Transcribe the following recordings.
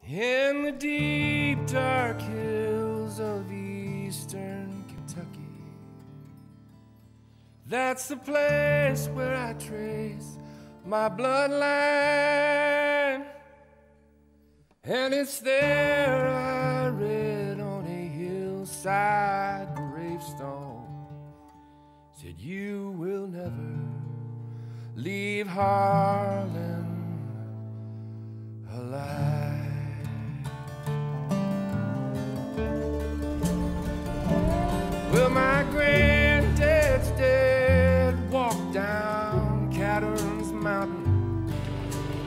In the deep dark hills of eastern Kentucky, that's the place where I trace my bloodline. And it's there I read on a hillside gravestone, said you will never leave Harlan alive. Well, my granddad's dead, walked down Cattern's Mountain,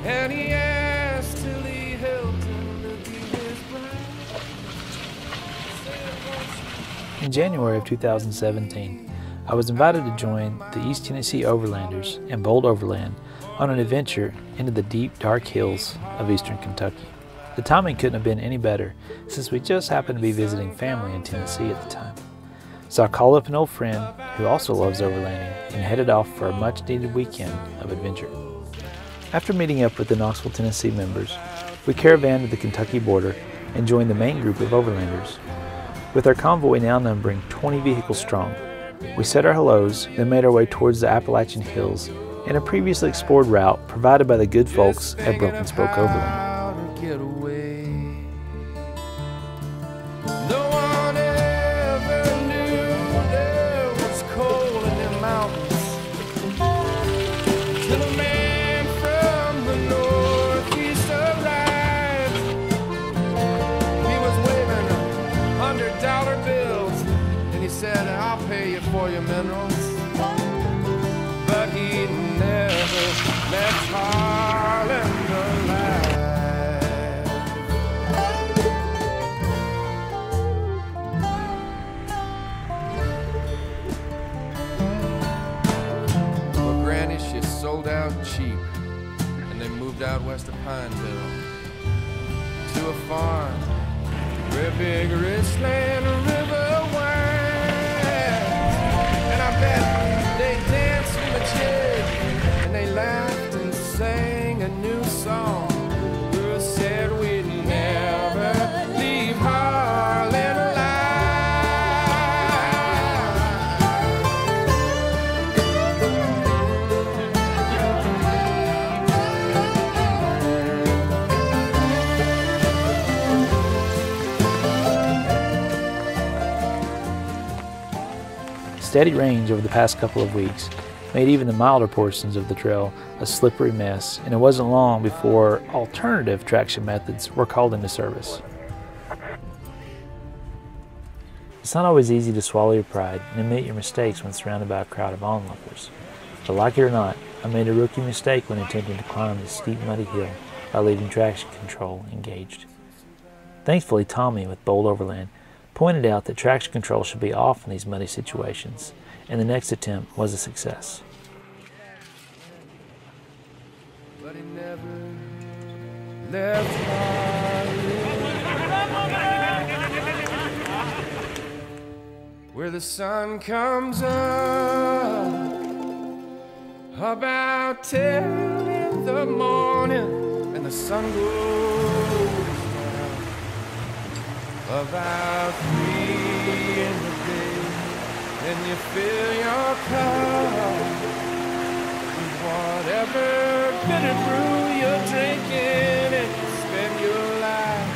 and he asked till he helped him to be his bride. In January of 2017, I was invited to join the East Tennessee Overlanders and Bold Overland on an adventure into the deep, dark hills of eastern Kentucky. The timing couldn't have been any better, since we just happened to be visiting family in Tennessee at the time. So I called up an old friend who also loves overlanding and headed off for a much-needed weekend of adventure. After meeting up with the Knoxville, Tennessee members, we caravanned to the Kentucky border and joined the main group of overlanders. With our convoy now numbering 20 vehicles strong, we said our hellos, then made our way towards the Appalachian Hills in a previously explored route provided by the good folks at Broken Spoke Overland. Said, I'll pay you for your minerals, but he never left Harlan alive. Well, Granny, she sold out cheap, and they moved out west of Pineville to a farm where big Richland River winds. They danced with the jig, and they laughed and sang a new song. Who said we'd never leave Harlan Steady rains over the past couple of weeks made even the milder portions of the trail a slippery mess, and it wasn't long before alternative traction methods were called into service. It's not always easy to swallow your pride and admit your mistakes when surrounded by a crowd of onlookers. But like it or not, I made a rookie mistake when attempting to climb this steep muddy hill by leaving traction control engaged. Thankfully, Tommy with Bold Overland pointed out that traction control should be off in these muddy situations, and the next attempt was a success. But he never left where the sun comes up about 10 in the morning and the sun goes about 3 in the day, then you fill your cup with whatever bitter brew you're drinking, and you spend your life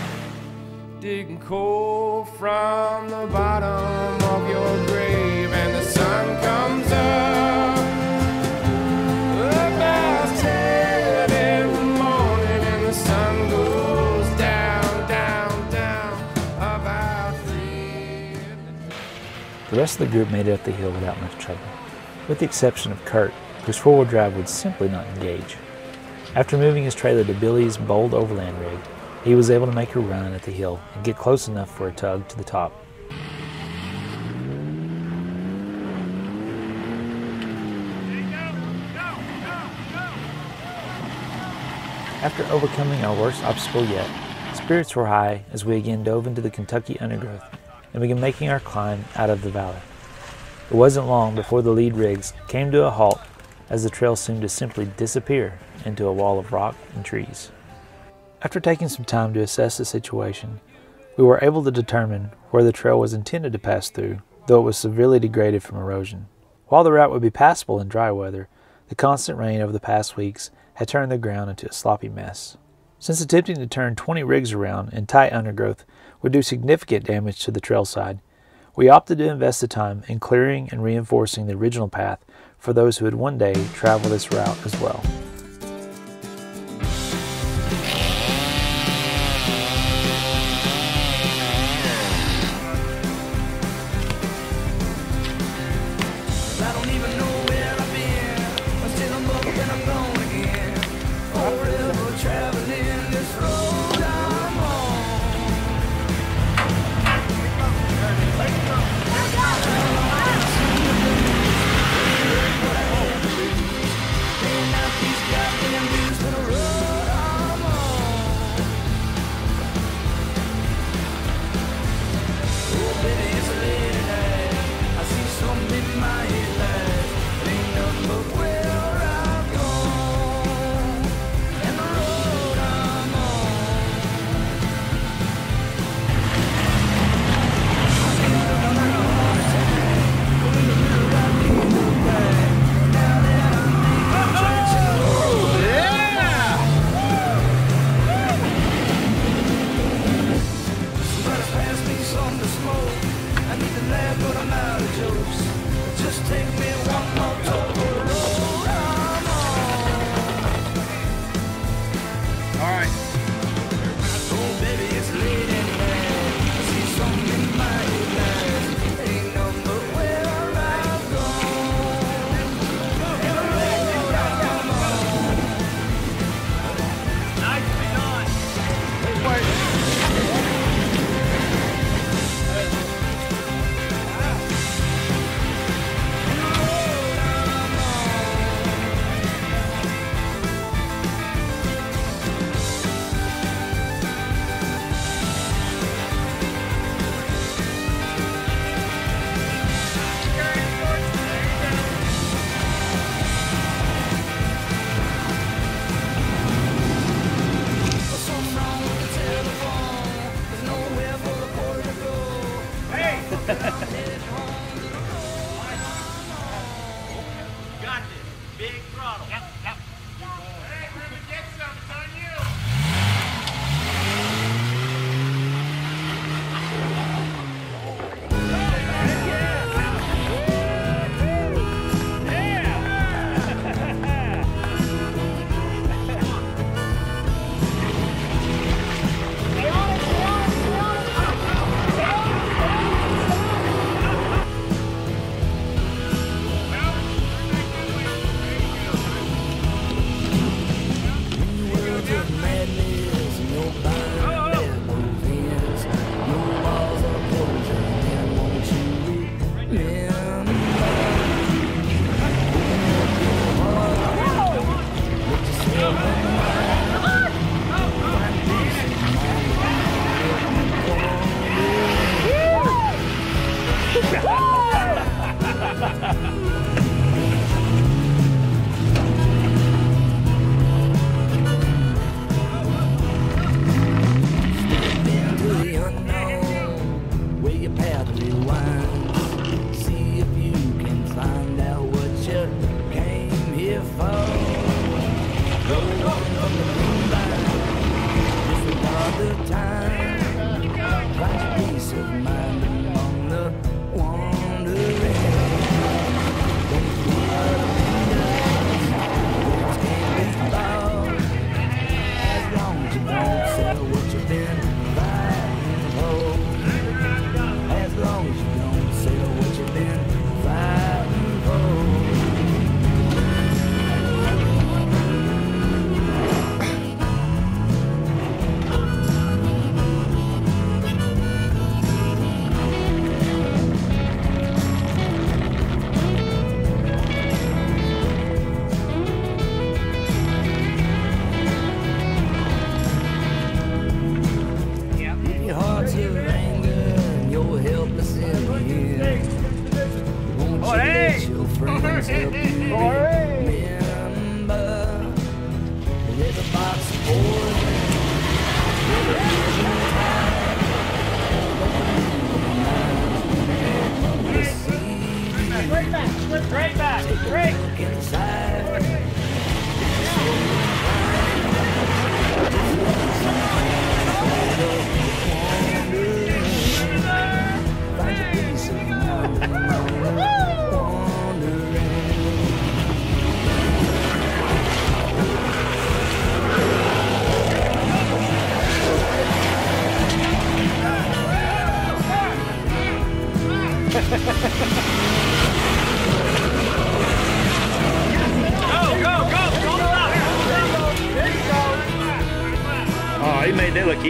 digging coal from the bottom of your grave, and the sun comes up about 10 in the morning, and the sun goes down, down, down. The rest of the group made it up the hill without much trouble, with the exception of Kurt, whose four-wheel drive would simply not engage. After moving his trailer to Billy's Bold Overland rig, he was able to make a run at the hill and get close enough for a tug to the top. After overcoming our worst obstacle yet, spirits were high as we again dove into the Kentucky undergrowth and began making our climb out of the valley. It wasn't long before the lead rigs came to a halt as the trail seemed to simply disappear into a wall of rock and trees. After taking some time to assess the situation, we were able to determine where the trail was intended to pass through, though it was severely degraded from erosion. While the route would be passable in dry weather, the constant rain over the past weeks had turned the ground into a sloppy mess. Since attempting to turn 20 rigs around in tight undergrowth would do significant damage to the trail side, we opted to invest the time in clearing and reinforcing the original path for those who would one day travel this route as well. Got this. Big throttle. Yep. Hey, Ruben, get some. It's on you.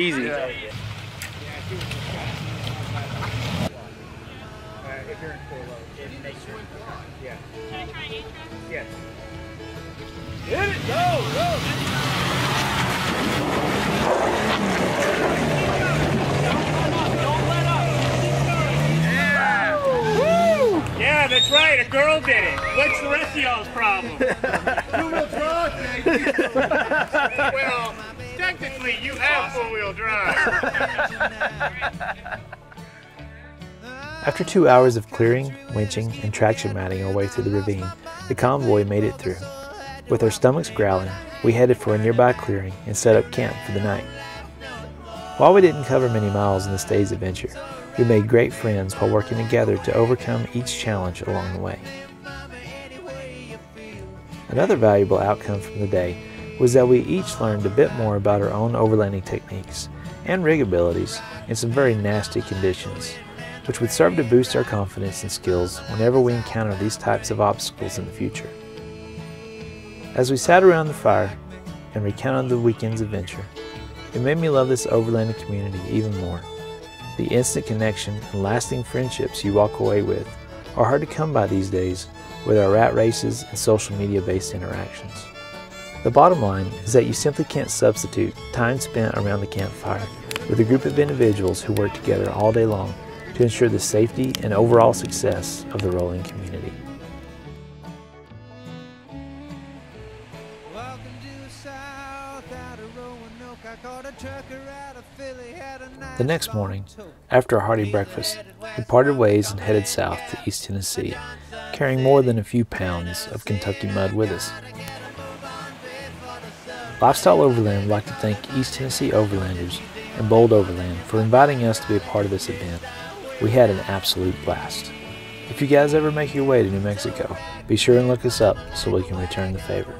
Easy. Yeah. If you're in full load, it makes sense. Yeah. Can I try intro? Yes. Hit it! Go! Go! Yeah, that's right. A girl did it. What's the rest of y'all's problem? Two-wheel drive, baby. Well, technically, you have four-wheel drive. After 2 hours of clearing, winching, and traction matting our way through the ravine, the convoy made it through. With our stomachs growling, we headed for a nearby clearing and set up camp for the night. While we didn't cover many miles in this day's adventure, we made great friends while working together to overcome each challenge along the way. Another valuable outcome from the day was that we each learned a bit more about our own overlanding techniques and rig abilities in some very nasty conditions, which would serve to boost our confidence and skills whenever we encounter these types of obstacles in the future. As we sat around the fire and recounted the weekend's adventure, it made me love this overlanding community even more. The instant connection and lasting friendships you walk away with are hard to come by these days with our rat races and social media-based interactions. The bottom line is that you simply can't substitute time spent around the campfire with a group of individuals who work together all day long to ensure the safety and overall success of the rolling community. The next morning, after a hearty breakfast, we parted ways and headed south to East Tennessee, carrying more than a few pounds of Kentucky mud with us. Lifestyle Overland would like to thank East Tennessee Overlanders and Bold Overland for inviting us to be a part of this event. We had an absolute blast. If you guys ever make your way to New Mexico, be sure and look us up so we can return the favor.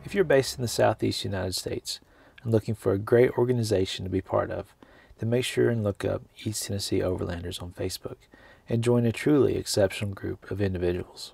If you're based in the Southeast United States and looking for a great organization to be part of, then make sure and look up East Tennessee Overlanders on Facebook and join a truly exceptional group of individuals.